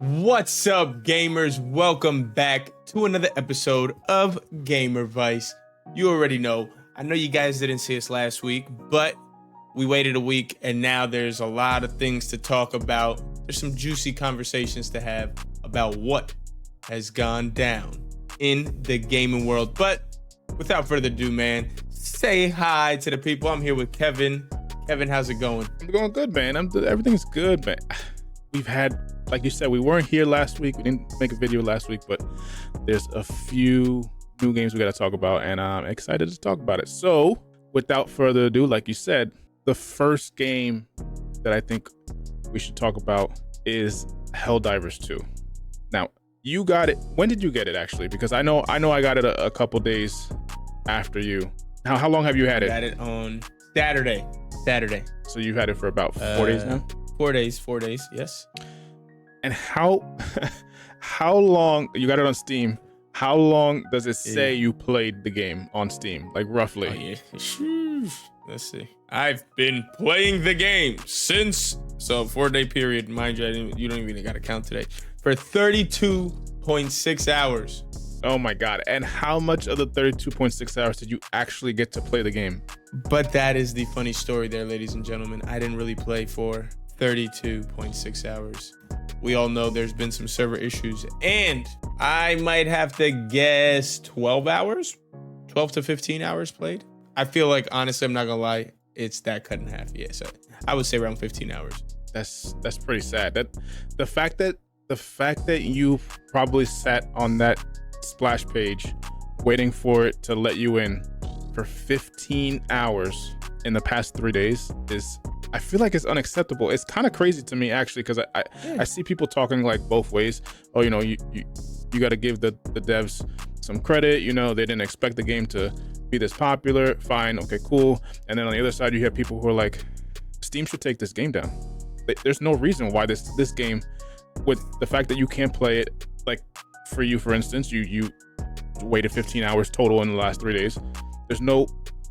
What's up, gamers? Welcome back to another episode of GAMERViCE. You already know. I know you guys didn't see us last week, but we waited a week and now there's a lot of things to talk about. There's some juicy conversations to have about what has gone down in the gaming world. But without further ado, man, say hi to the people. I'm here with Kevin. Kevin, how's it going? I'm going good, man. Everything's good, man. We've had, like you said, we weren't here last week. We didn't make a video last week, but there's a few new games we got to talk about, and I'm excited to talk about it. So, without further ado, like you said, the first game that I think we should talk about is Helldivers 2. Now, you got it. When did you get it, actually? Because I know I got it a couple days after you. Now, how long have you had it? Got it on Saturday. So you've had it for about 4 days now? 4 days, yes. And how long, you got it on Steam, how long does it say you played the game on Steam? Like roughly? Oh, yeah. Let's see. I've been playing the game since, so 4 day period, mind you, you don't even got to count today, for 32.6 hours. Oh my God. And how much of the 32.6 hours did you actually get to play the game? But that is the funny story there, ladies and gentlemen. I didn't really play for 32.6 hours. We all know there's been some server issues, and I might have to guess 12 hours, 12 to 15 hours played. I feel like, honestly, I'm not gonna lie, it's that cut in half. Yeah, so I would say around 15 hours. That's pretty sad. That the fact that you probably sat on that splash page waiting for it to let you in for 15 hours in the past 3 days is, I feel like it's unacceptable. It's kind of crazy to me, actually, because I see people talking like both ways. Oh, you know, you got to give the devs some credit. You know, they didn't expect the game to be this popular. Fine, okay, cool. And then on the other side, you have people who are like, Steam should take this game down. There's no reason why this game, with the fact that you can't play it, like for you, for instance, you waited 15 hours total in the last 3 days. There's no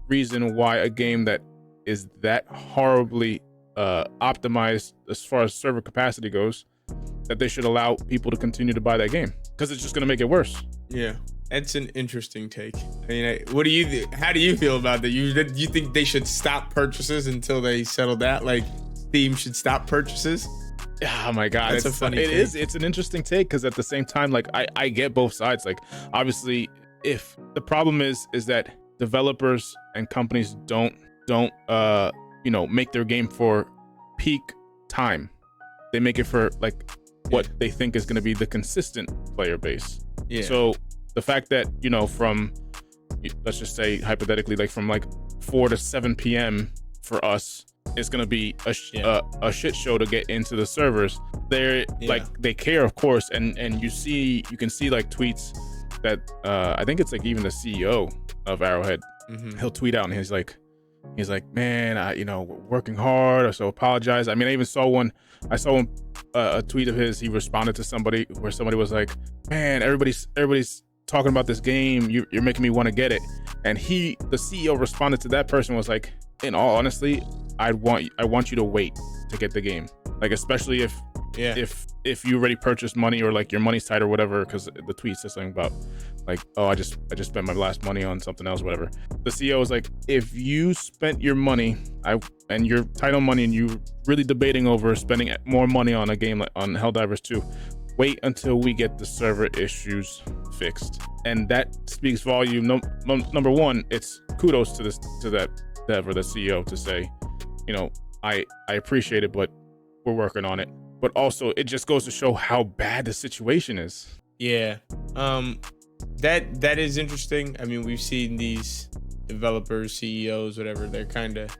reason why a game that is that horribly optimized as far as server capacity goes, that they should allow people to continue to buy that game, because it's just going to make it worse. Yeah, it's an interesting take. I mean, how do you feel about that? You think they should stop purchases until they settle that? Like, Steam should stop purchases? Oh my God, that's a funny take. It's an interesting take, because at the same time, like, I get both sides. Like, obviously, if the problem is that developers and companies don't you know, make their game for peak time. They make it for like what they think is going to be the consistent player base. Yeah. So the fact that, you know, from, let's just say hypothetically, like from like 4 to 7 p.m. for us, it's going to be a shit show to get into the servers. They're like, they care, of course, and you can see like tweets that I think it's like even the CEO of Arrowhead, he'll tweet out and he's like, man, you know, working hard, so apologize. I mean, I saw a tweet of his. He responded to somebody where somebody was like, man, everybody's talking about this game. You're making me want to get it. And the CEO responded to that person, was like, in all honesty, I want you to wait to get the game. Like, especially if you already purchased money, or like your money's tight or whatever, because the tweet says something about like, oh, I just spent my last money on something else, whatever. The CEO was like, if you spent your money and you're tight on money and you're really debating over spending more money on a game like on Helldivers 2, wait until we get the server issues fixed. And that speaks volume. Number one, it's kudos to that dev or the CEO to say, you know, I appreciate it, but we're working on it. But also, it just goes to show how bad the situation is. Yeah. That is interesting. I mean, we've seen these developers, CEOs, whatever, they're kind of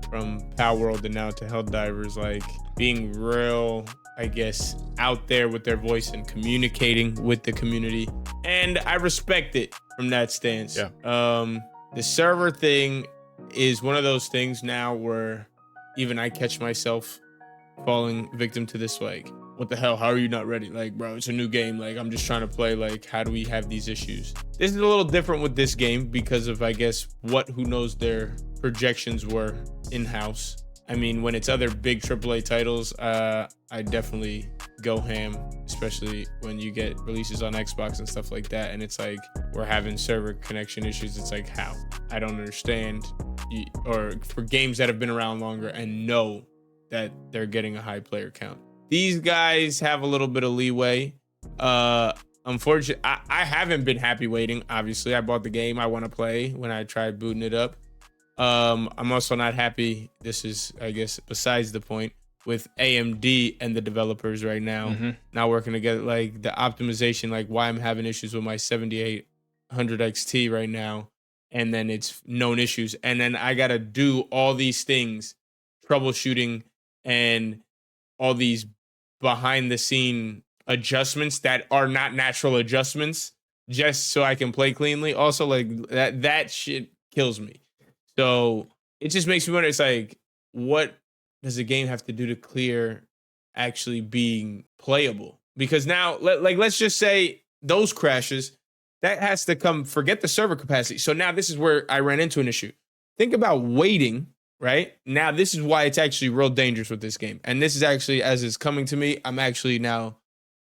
from Power World and now to Helldivers, like being real, I guess, out there with their voice and communicating with the community. And I respect it from that stance. Yeah. The server thing is one of those things now where even I catch myself falling victim to this, like, what the hell, how are you not ready? Like, bro, it's a new game, like, I'm just trying to play, like, how do we have these issues? This is a little different with this game because of, I guess, who knows their projections were in-house. I mean, when it's other big AAA titles, I definitely go ham, especially when you get releases on Xbox and stuff like that. And it's like, we're having server connection issues. It's like, how? I don't understand. Or for games that have been around longer and know that they're getting a high player count. These guys have a little bit of leeway. Unfortunately, I haven't been happy waiting. Obviously, I bought the game. I want to play when I tried booting it up. I'm also not happy. This is, I guess, besides the point, with AMD and the developers right now not working together. Like the optimization, like why I'm having issues with my 7800 XT right now, and then it's known issues, and then I gotta do all these things, troubleshooting and all these behind the scene adjustments that are not natural adjustments just so I can play cleanly. Also, like that shit kills me. So it just makes me wonder, it's like, what does the game have to do to clear actually being playable? Because now, let's just say those crashes, that has to come, forget the server capacity. So now this is where I ran into an issue. Think about waiting, right? Now this is why it's actually real dangerous with this game. And this is actually, as it's coming to me, I'm actually now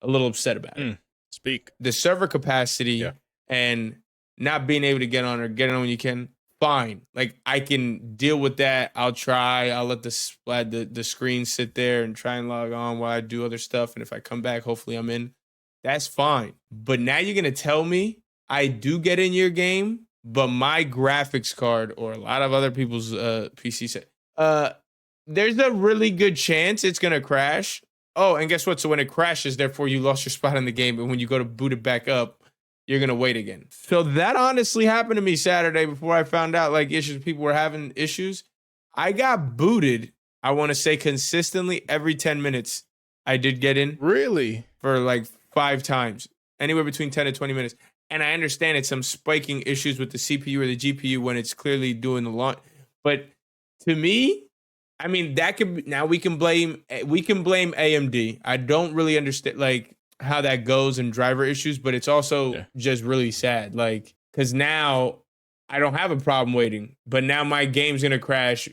a little upset about it. Speak. The server capacity and not being able to get on when you can. Fine, like I can deal with that. I'll try. I'll let the screen sit there and try and log on while I do other stuff. And if I come back, hopefully I'm in. That's fine. But now you're gonna tell me I do get in your game, but my graphics card or a lot of other people's PC set, there's a really good chance it's gonna crash. Oh, and guess what? So when it crashes, therefore you lost your spot in the game. But when you go to boot it back up, you're going to wait again. So that honestly happened to me Saturday before I found out like people were having issues. I got booted, I want to say consistently every 10 minutes. I did get in. Really? For like 5 times, anywhere between 10 to 20 minutes. And I understand it's some spiking issues with the CPU or the GPU when it's clearly doing the launch. But to me, I mean, that could be, now we can blame AMD. I don't really understand like how that goes and driver issues, but it's also just really sad. Like, because now I don't have a problem waiting, but now my game's gonna crash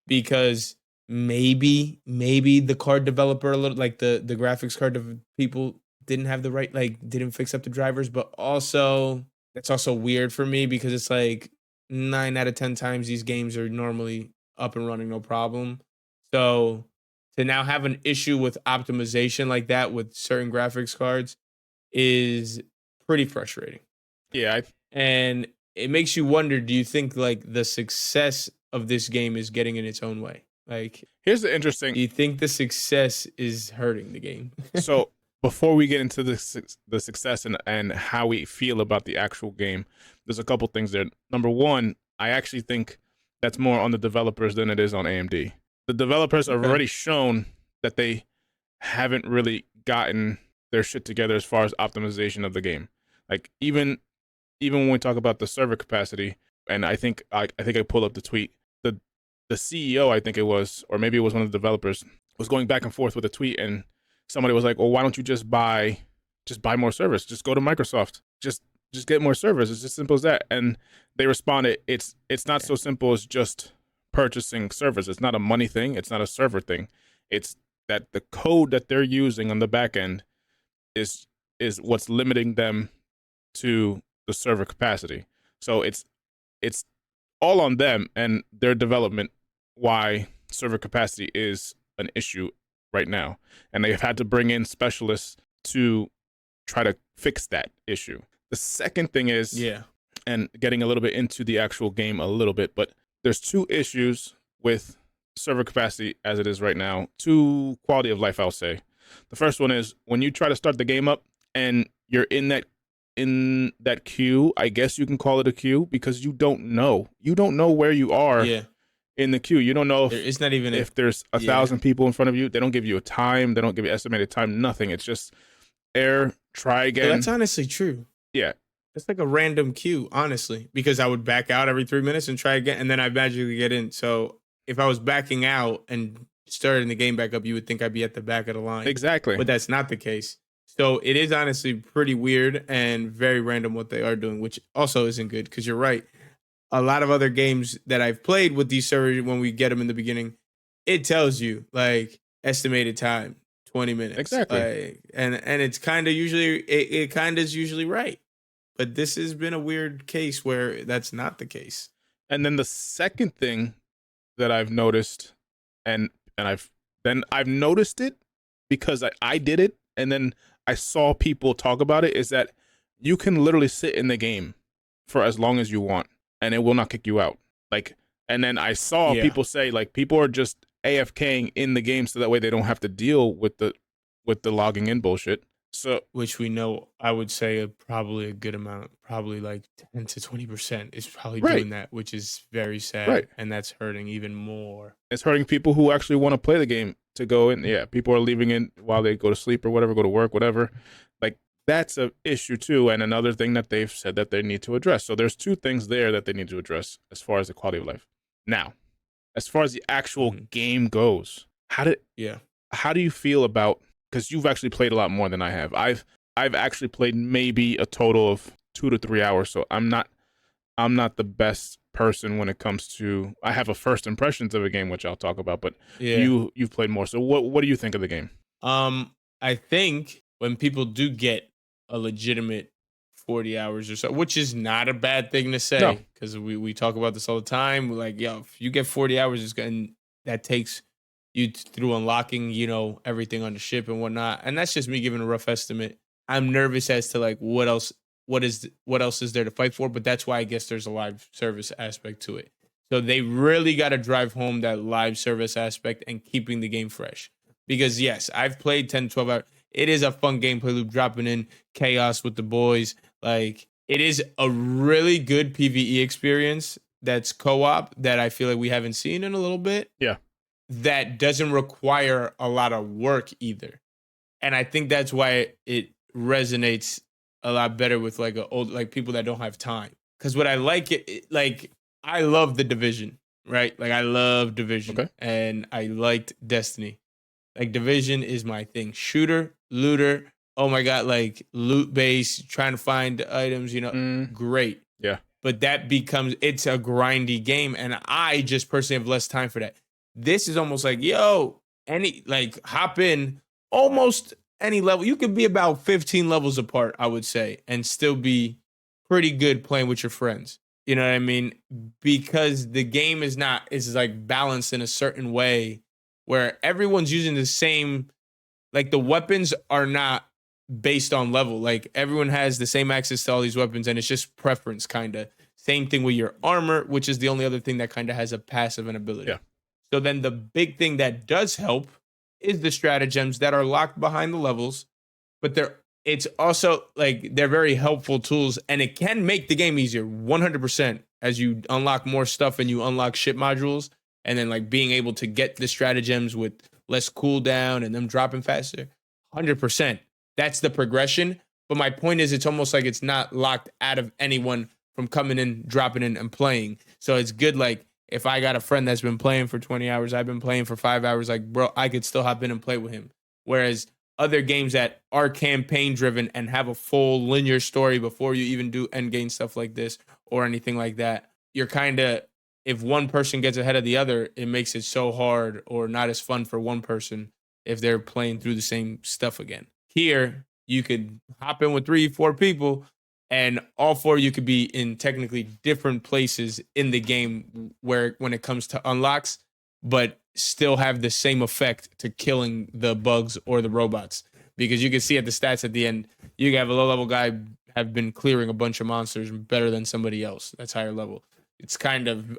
because maybe the card developer, a little like the graphics card people didn't have the right, like didn't fix up the drivers, but also that's also weird for me because it's like 9 out of 10 times these games are normally up and running no problem. So to now have an issue with optimization like that with certain graphics cards is pretty frustrating. Yeah. And it makes you wonder, do you think like the success of this game is getting in its own way? Like, here's the interesting. Do you think the success is hurting the game? So before we get into the success and how we feel about the actual game, there's a couple things there. Number one, I actually think that's more on the developers than it is on AMD. The developers have already shown that they haven't really gotten their shit together as far as optimization of the game. Like even when we talk about the server capacity, and I think I pulled up the tweet. The CEO, I think it was, or maybe it was one of the developers, was going back and forth with a tweet, and somebody was like, "Well, why don't you just buy more servers? Just go to Microsoft. Just get more servers. It's as simple as that." And they responded, "It's not so simple as just purchasing servers. It's not a money thing. It's not a server thing. It's that the code that they're using on the back end is what's limiting them to the server capacity. So it's all on them and their development why server capacity is an issue right now. And they've had to bring in specialists to try to fix that issue." The second thing is, and getting a little bit into the actual game a little bit, but there's 2 issues with server capacity as it is right now. 2 quality of life, I'll say. The first one is when you try to start the game up and you're in that queue, I guess you can call it a queue, because you don't know where you are in the queue. You don't know if there's 1,000 people in front of you. They don't give you a time. They don't give you estimated time. Nothing. It's just try again. That's honestly true. Yeah. It's like a random queue, honestly, because I would back out every 3 minutes and try again, and then I magically get in. So if I was backing out and starting the game back up, you would think I'd be at the back of the line. Exactly. But that's not the case. So it is honestly pretty weird and very random what they are doing, which also isn't good, because you're right. A lot of other games that I've played with these servers, when we get them in the beginning, it tells you like estimated time, 20 minutes. Exactly. And it's kind of usually, it kind of is usually right. But this has been a weird case where that's not the case. And then the second thing that I've noticed, and I've noticed it because I did it, and then I saw people talk about it, is that you can literally sit in the game for as long as you want, and it will not kick you out. Like, and then I saw people say, like, people are just AFKing in the game so that way they don't have to deal with the logging in bullshit. So, which we know, I would say probably a good amount, probably like 10 to 20% is probably doing that, which is very sad. And that's hurting even more. It's hurting people who actually want to play the game to go in. Yeah, people are leaving it while they go to sleep or whatever, go to work, whatever. Like, that's an issue too, and another thing that they've said that they need to address. So there's two things there that they need to address as far as the quality of life. Now, as far as the actual game goes, how do you feel about, because you've actually played a lot more than I have. I've actually played maybe a total of 2 to 3 hours, so I'm not the best person when it comes to, I have a first impressions of a game, which I'll talk about, but you've played more. So what do you think of the game? I think when people do get a legitimate 40 hours or so, which is not a bad thing to say, because we talk about this all the time. We're like, yo, if you get 40 hours, it's going, that takes you through unlocking, you know, everything on the ship and whatnot. And that's just me giving a rough estimate. I'm nervous as to like what else is there to fight for, but that's why I guess there's a live service aspect to it. So they really got to drive home that live service aspect and keeping the game fresh. Because yes, I've played 10, 12 hours. It is a fun gameplay loop, dropping in chaos with the boys. Like, it is a really good PvE experience that's co-op that I feel like we haven't seen in a little bit. Yeah. That doesn't require a lot of work either. And I think that's why it resonates a lot better with like people that don't have time. Because what I like I love the Division, right? Like, I love Division, and I liked Destiny. Like, Division is my thing. Shooter, looter, oh my God, like loot base, trying to find items, you know, great. Yeah. But that it's a grindy game, and I just personally have less time for that. This is almost like, yo, hop in almost any level. You could be about 15 levels apart, I would say, and still be pretty good playing with your friends. You know what I mean? Because the game is like balanced in a certain way where everyone's using the same, like, the weapons are not based on level. Like, everyone has the same access to all these weapons, and it's just preference, kind of. Same thing with your armor, which is the only other thing that kind of has a passive and ability. Yeah. So then the big thing that does help is the stratagems that are locked behind the levels, but it's also like they're very helpful tools, and it can make the game easier 100% as you unlock more stuff and you unlock ship modules, and then like being able to get the stratagems with less cooldown and them dropping faster. 100%. That's the progression. But my point is, it's almost like it's not locked out of anyone from coming in, dropping in, and playing. So it's good. Like, if I got a friend that's been playing for 20 hours, I've been playing for 5 hours, like, bro, I could still hop in and play with him. Whereas other games that are campaign driven and have a full linear story before you even do end game stuff like this or anything like that, you're kind of, if one person gets ahead of the other, it makes it so hard or not as fun for one person if they're playing through the same stuff again. Here, you could hop in with 3-4 people, and all 4 you could be in technically different places in the game when it comes to unlocks, but still have the same effect to killing the bugs or the robots. Because you can see at the stats at the end, you can have a low-level guy have been clearing a bunch of monsters better than somebody else that's higher level. It's kind of,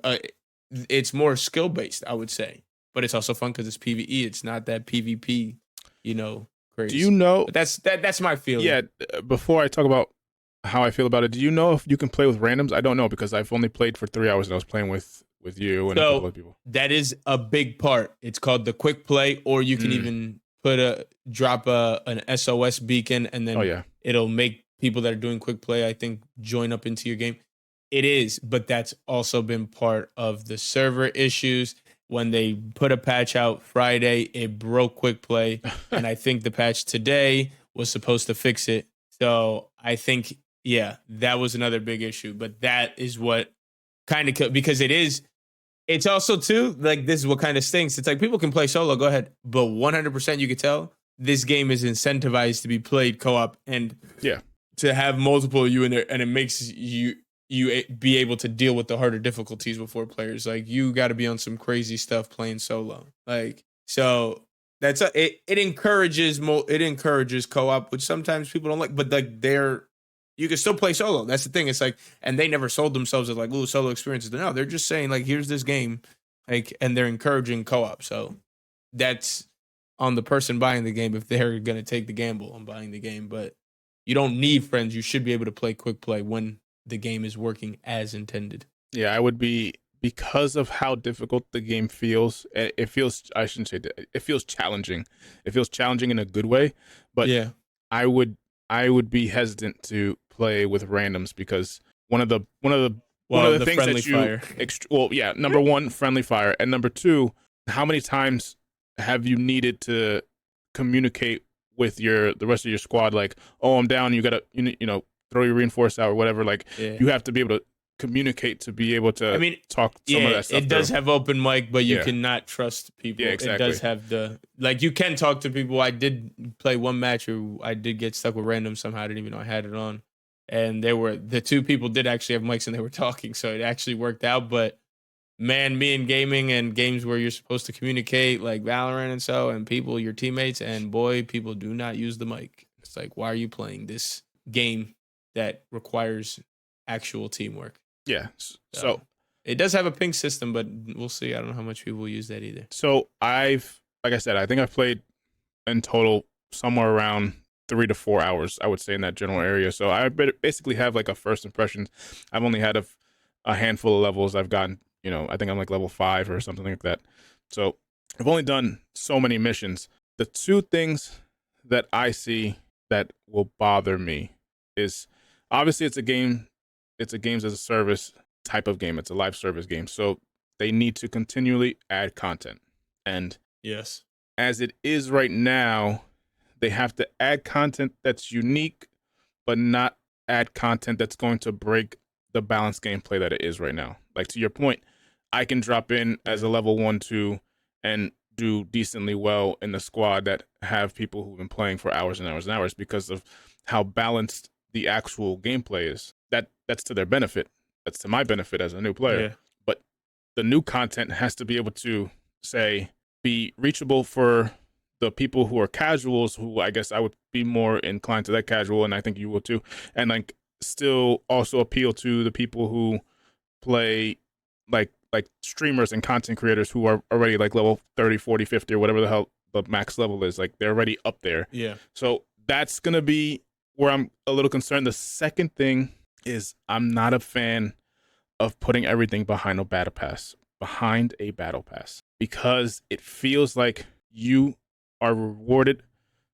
it's more skill-based, I would say. But it's also fun because it's PvE. It's not that PvP, you know, crazy. Do you know? But that's my feeling. Yeah, before I talk about how I feel about it, do you know if you can play with randoms? I don't know, because I've only played for 3 hours and I was playing with you and a couple of people. That is a big part. It's called the quick play, or you can even drop an SOS beacon, and then it'll make people that are doing quick play, I think, join up into your game. It is, but that's also been part of the server issues. When they put a patch out Friday, it broke quick play, and I think the patch today was supposed to fix it. So I think, that was another big issue. But that is what kind of, because it's also too, like, this is what kind of stinks. It's like, people can play solo, go ahead, but 100% you could tell this game is incentivized to be played co-op and Yeah. to have multiple of you in there, and it makes you be able to deal with the harder difficulties with 4 players. Like, you got to be on some crazy stuff playing solo. Like, so that's it encourages co-op, which sometimes people don't like, but like you can still play solo. That's the thing. It's like, and they never sold themselves as like, ooh, solo experiences. No, they're just saying like, here's this game, like, and they're encouraging co-op. So that's on the person buying the game if they're gonna take the gamble on buying the game. But you don't need friends. You should be able to play quick play when the game is working as intended. Yeah, I would be, because of how difficult the game feels. It feels, I shouldn't say that, it feels challenging. It feels challenging in a good way, but yeah, I would be hesitant to play with randoms, because one of the things friendly that you fire. well, yeah, number one, friendly fire, and number two, how many times have you needed to communicate with the rest of your squad, like, oh, I'm down, you gotta throw your reinforce out or whatever, like, you have to be able to communicate to be able to talk some of that stuff it does through. have open mic, but you cannot trust people. Yeah, exactly. It does have you can talk to people. I did play one match where I did get stuck with random somehow. I didn't even know I had it on, and the 2 people did actually have mics and they were talking, so it actually worked out. But man, me in gaming and games where you're supposed to communicate, like Valorant and people, your teammates, and boy, people do not use the mic. It's like, why are you playing this game that requires actual teamwork? Yeah. So it does have a ping system, but we'll see. I don't know how much people use that either. So like I said, I think I've played in total somewhere around 3 to 4 hours, I would say, in that general area. So I basically have like a first impression. I've only had a handful of levels. I've gotten, I think I'm like level 5 or something like that. So I've only done so many missions. The 2 things that I see that will bother me is, obviously, it's a games as a service type of game. It's a live service game. So they need to continually add content. And yes, as it is right now, they have to add content that's unique, but not add content that's going to break the balanced gameplay that it is right now. Like, to your point, I can drop in as a level 1, 2, and do decently well in the squad that have people who've been playing for hours and hours and hours, because of how balanced the actual gameplay is. That's to their benefit. That's to my benefit as a new player. Yeah. But the new content has to be able to, say, be reachable for the people who are casuals, who I guess I would be more inclined to that casual, and I think you will too, and like still also appeal to the people who play like streamers and content creators who are already like level 30, 40, 50, or whatever the hell the max level is. Like, they're already up there. Yeah. So that's going to be where I'm a little concerned. The second thing is, I'm not a fan of putting everything behind a battle pass, because it feels like you are rewarded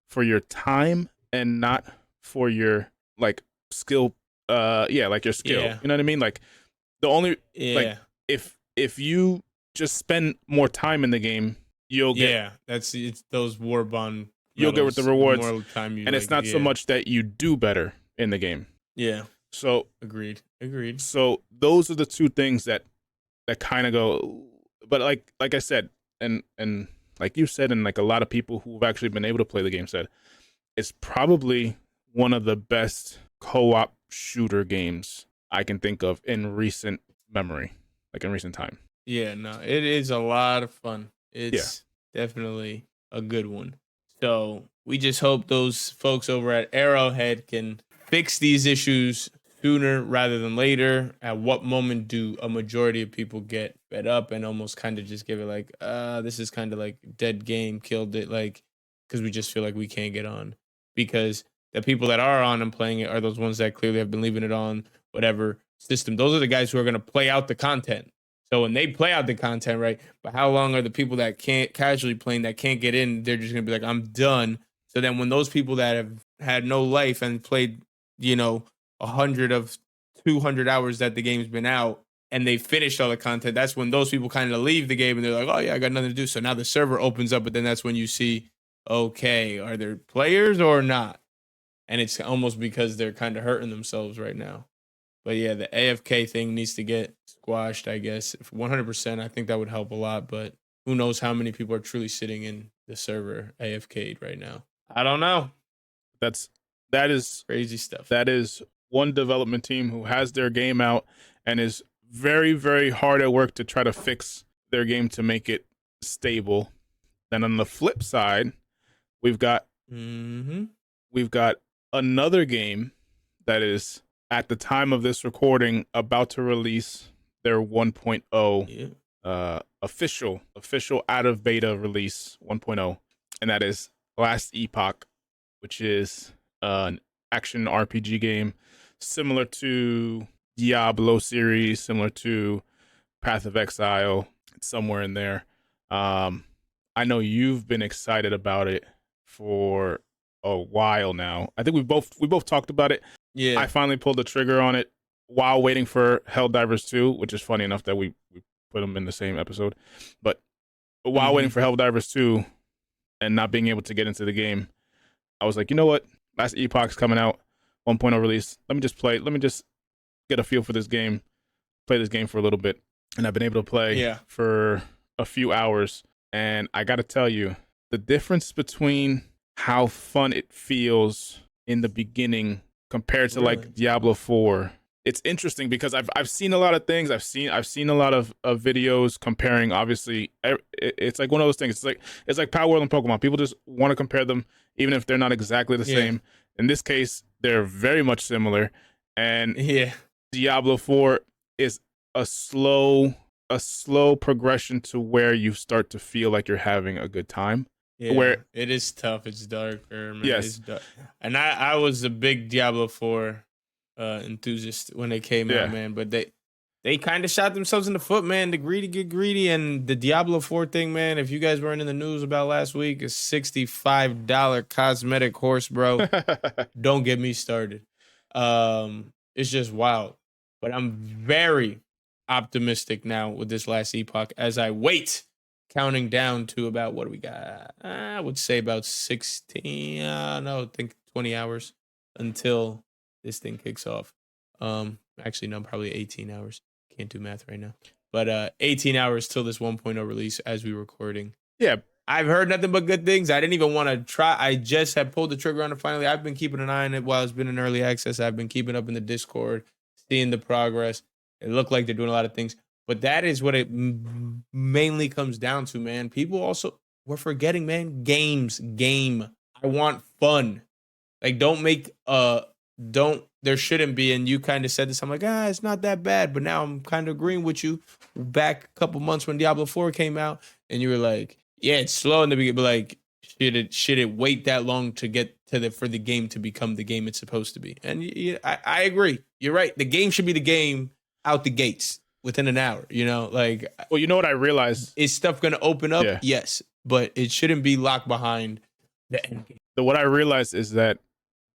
for your time and not for your like skill. Like your skill. Yeah. You know what I mean? Like, the only like, if you just spend more time in the game, you'll get it's those war bond. You'll get with the rewards, more time you and it's not so much that you do better in the game. Yeah. So agreed. So those are the 2 things that kind of go. But like I said, and like you said, and like a lot of people who've actually been able to play the game said, it's probably one of the best co-op shooter games I can think of in recent memory, like in recent time. Yeah, no, it is a lot of fun. It's definitely a good one. So we just hope those folks over at Arrowhead can fix these issues sooner rather than later. At what moment do a majority of people get fed up and almost kind of just give it like, this is kind of like dead game, killed it, like, because we just feel like we can't get on. Because the people that are on and playing it are those ones that clearly have been leaving it on whatever system. Those are the guys who are going to play out the content. So when they play out the content, right? But how long are the people that can't casually playing, that can't get in? They're just going to be like, I'm done. So then when those people that have had no life and played, 100 of 200 hours that the game's been out, and they finished all the content, that's when those people kind of leave the game and they're like, oh yeah, I got nothing to do. So now the server opens up, but then that's when you see, okay, are there players or not? And it's almost because they're kind of hurting themselves right now. But yeah, the AFK thing needs to get squashed, I guess. 100%, I think that would help a lot. But who knows how many people are truly sitting in the server AFK'd right now. I don't know. That's that is Crazy stuff. that is one development team who has their game out and is very, very hard at work to try to fix their game to make it stable. Then on the flip side, we've got Mm-hmm. we've got another game that is at the time of this recording about to release their 1.0 Yeah. official out of beta release 1.0, and that is Last Epoch, which is an action RPG game similar to Diablo series, similar to Path of Exile. It's somewhere in there. I know you've been excited about it for a while now. I think we both talked about it. I Yeah. finally pulled the trigger on it while waiting for Helldivers 2, which is funny enough that we put them in the same episode. But while waiting Mm-hmm. for Helldivers 2 and not being able to get into the game, I was like, you know what? Last Epoch's coming out, 1.0 release. Let me just play. Let me just get a feel for this game, play this game for a little bit. And I've been able to play Yeah. for a few hours. And I got to tell you, the difference between how fun it feels in the beginning compared to Really? like Diablo 4, it's interesting because I've seen a lot of things. I've seen a lot of videos comparing. Obviously, it's like one of those things. It's like Power World and Pokemon. People just want to compare them, even if they're not exactly the Yeah. same. In this case, they're very much similar. And Yeah. Diablo 4 is a slow progression to where you start to feel like you're having a good time. Yeah. Where It is tough. It's darker, man. yes, It's dark. And I was a big Diablo 4 enthusiast when they came out, yeah, man. But they kind of shot themselves in the foot, man. The greedy get greedy, and the Diablo 4 thing, man. If you guys weren't in the news about last week, is $65 cosmetic horse, bro. Don't get me started. It's just wild. But I'm very optimistic now with this Last Epoch as I wait, counting down to about what do we got? I would say about 16. No, I think 20 hours until this thing kicks off. Actually, no, probably 18 hours. Can't do math right now. But 18 hours till this 1.0 release as we recording. yeah. I've heard nothing but good things. I didn't even want to try. I just had pulled the trigger on it finally. I've been keeping an eye on it while it's been in early access. I've been keeping up in the Discord, seeing the progress. It looked like they're doing a lot of things. But that is what it mainly comes down to, man. People also, we're forgetting, man, game. I want fun. Like, there shouldn't be. And you kind of said this. I'm like, it's not that bad. But now I'm kind of agreeing with you. Back a couple months when Diablo 4 came out, and you were like, yeah, it's slow in the beginning, but like, should it wait that long to get to for the game to become the game it's supposed to be? And I agree. You're right. The game should be the game out the gates within an hour. Like, Well, you know what I realized? is stuff going to open up? Yeah. Yes, but it shouldn't be locked behind the end game. What I realized is that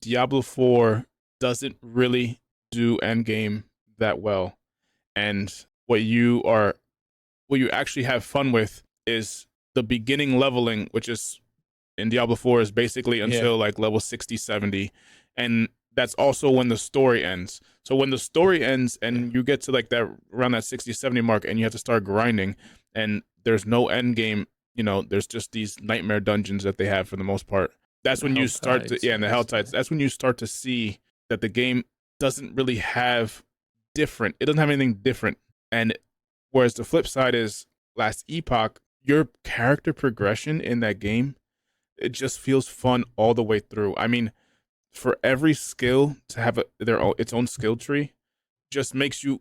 Diablo 4 doesn't really do endgame that well, and what you actually have fun with is the beginning leveling, which is in Diablo 4 is basically until like level 60, 70. And that's also when the story ends. So when the story ends and you get to like that around that 60, 70 mark and you have to start grinding and there's no end game, there's just these nightmare dungeons that they have for the most part. That's when you start to, and the Hell Tides, that's when you start to see that the game doesn't really have different. It doesn't have anything different. And whereas the flip side is Last Epoch, your character progression in that game, it just feels fun all the way through. I mean, for every skill to have its own skill tree, just makes you're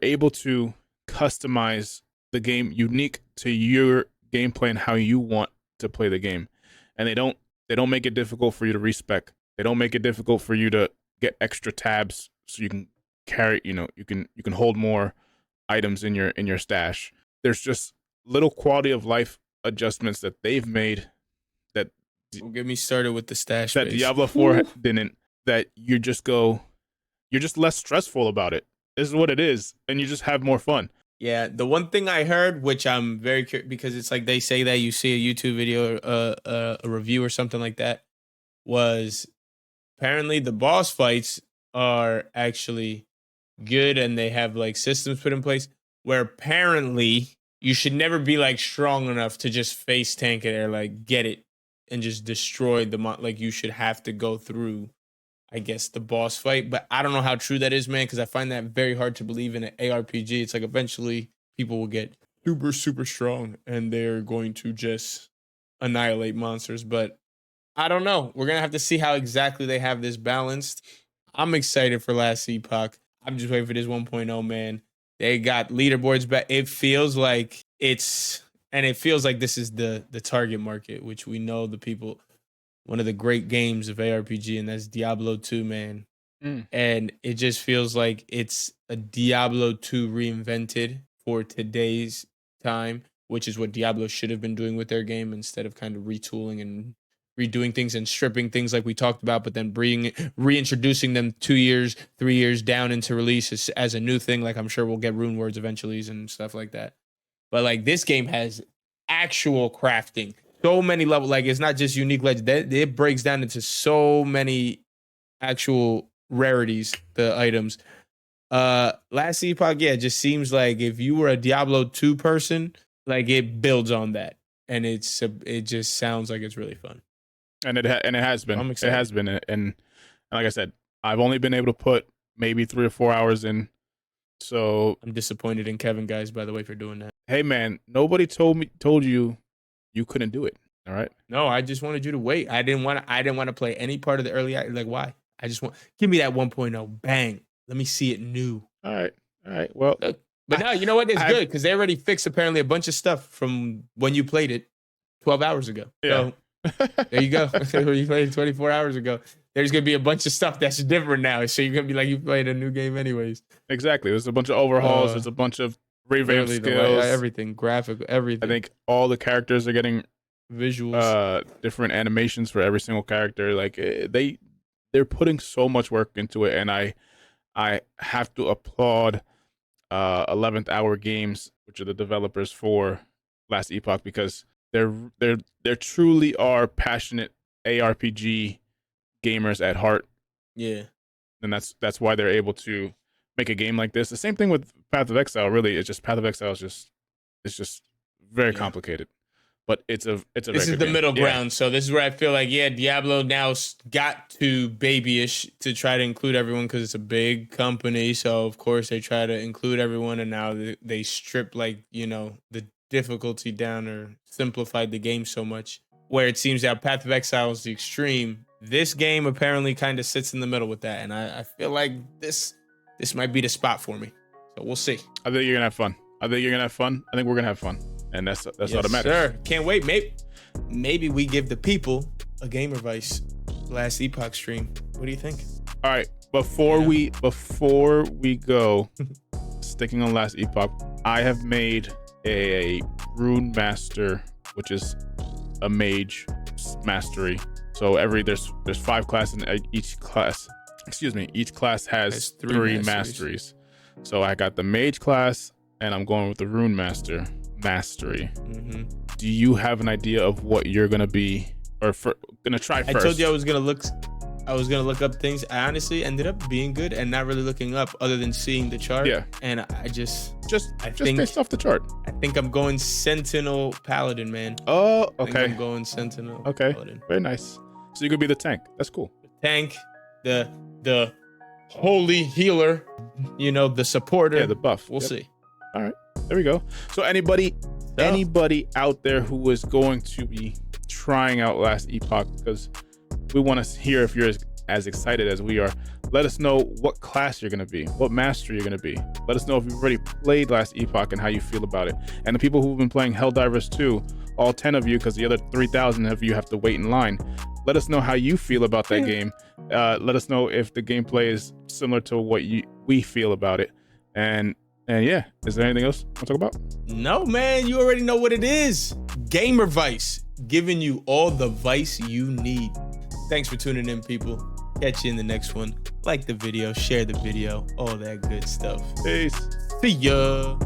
able to customize the game unique to your gameplay and how you want to play the game. And they don't make it difficult for you to respec. They don't make it difficult for you to get extra tabs so you can carry, you can hold more items in your stash. There's just little quality of life adjustments that they've made that Don't get me started with the stash that base. Diablo 4 didn't, that you're just less stressful about it. This is what it is, and you just have more fun. Yeah, the one thing I heard, which I'm very curious, because it's like they say that you see a YouTube video, a review or something like that, was apparently the boss fights are actually good and they have like systems put in place where apparently you should never be like strong enough to just face tank it or like get it and just destroy like you should have to go through, I guess, the boss fight. But I don't know how true that is, man, because I find that very hard to believe in an ARPG. It's like eventually people will get super, super strong and they're going to just annihilate monsters. But I don't know. We're going to have to see how exactly they have this balanced. I'm excited for Last Epoch. I'm just waiting for this 1.0, man. They got leaderboards back. It feels like this is the target market, which we know the people, one of the great games of ARPG, and that's Diablo 2, man. And it just feels like it's a Diablo 2 reinvented for today's time, which is what Diablo should have been doing with their game, instead of kind of retooling and redoing things and stripping things like we talked about, but then reintroducing them 2 years, 3 years down into release as a new thing. Like I'm sure we'll get rune words eventually and stuff like that. But like this game has actual crafting, so many levels. Like it's not just unique legend. It breaks down into so many actual rarities, the items. Last Epoch, yeah, just seems like if you were a Diablo 2 person, like it builds on that, and it just sounds like it's really fun. And it has been. I'm it excited. has been, and like I said, I've only been able to put maybe 3 or 4 hours in. So I'm disappointed in Kevin, guys, by the way, for doing that. Hey man, nobody told you couldn't do it. All right. No, I just wanted you to wait. I didn't want to play any part of the early. Like why? I just give me that 1.0. Bang. Let me see it new. All right. Well, look, but no, you know what? It's good because they already fixed apparently a bunch of stuff from when you played it 12 hours ago. Yeah. So there you go. When you played it 24 hours ago, there's gonna be a bunch of stuff that's different now. So you're gonna be like you played a new game anyways. Exactly. There's a bunch of overhauls. There's a bunch of revamped skills. Everything, graphic, everything. I think all the characters are getting visuals, different animations for every single character. Like they're putting so much work into it, and I have to applaud 11th Hour Games, which are the developers for Last Epoch, because they truly are passionate ARPG gamers at heart. Yeah, and that's why they're able to make a game like this. The same thing with Path of Exile. Really, it's just Path of Exile is just very complicated. But it's a this is the middle ground. So this is where I feel like Diablo now got to babyish to try to include everyone because it's a big company. So of course they try to include everyone, and now they strip the difficulty down or simplified the game so much where it seems that Path of Exile is the extreme. This game apparently kind of sits in the middle with that, and I feel like this might be the spot for me. So we'll see. I think you're gonna have fun. I think we're gonna have fun. And that's all that matters. Sir. Can't wait. Maybe we give the people a GAMERViCE Last Epoch stream. What do you think? All right. Before we go, sticking on Last Epoch, I have made a Rune Master, which is a mage mastery. So there's 5 classes in each class. Excuse me. Each class has 3 masteries. So I got the mage class, and I'm going with the Rune Master mastery. Do you have an idea of what you're gonna be gonna try first? I told you I was gonna look up things. I honestly ended up being good and not really looking up other than seeing the chart. Yeah. And I just think based off the chart. I think I'm going Sentinel Paladin, man. Oh, okay. I'm going Sentinel. Okay. Paladin. Very nice. So you could be the tank. That's cool. Tank, the holy healer, the supporter. Yeah, the buff. We'll see. All right. There we go. So anybody out there who is going to be trying out Last Epoch, because we want to hear if you're as excited as we are, let us know what class you're going to be, what master you're going to be. Let us know if you've already played Last Epoch and how you feel about it. And the people who've been playing Helldivers 2, all 10 of you, because the other 3,000 of you have to wait in line, let us know how you feel about that game. Let us know if the gameplay is similar to what we feel about it. And yeah, is there anything else to talk about? No, man, you already know what it is. GAMERViCE, giving you all the vice you need. Thanks for tuning in, people. Catch you in the next one. Like the video, share the video, all that good stuff. Peace. See ya.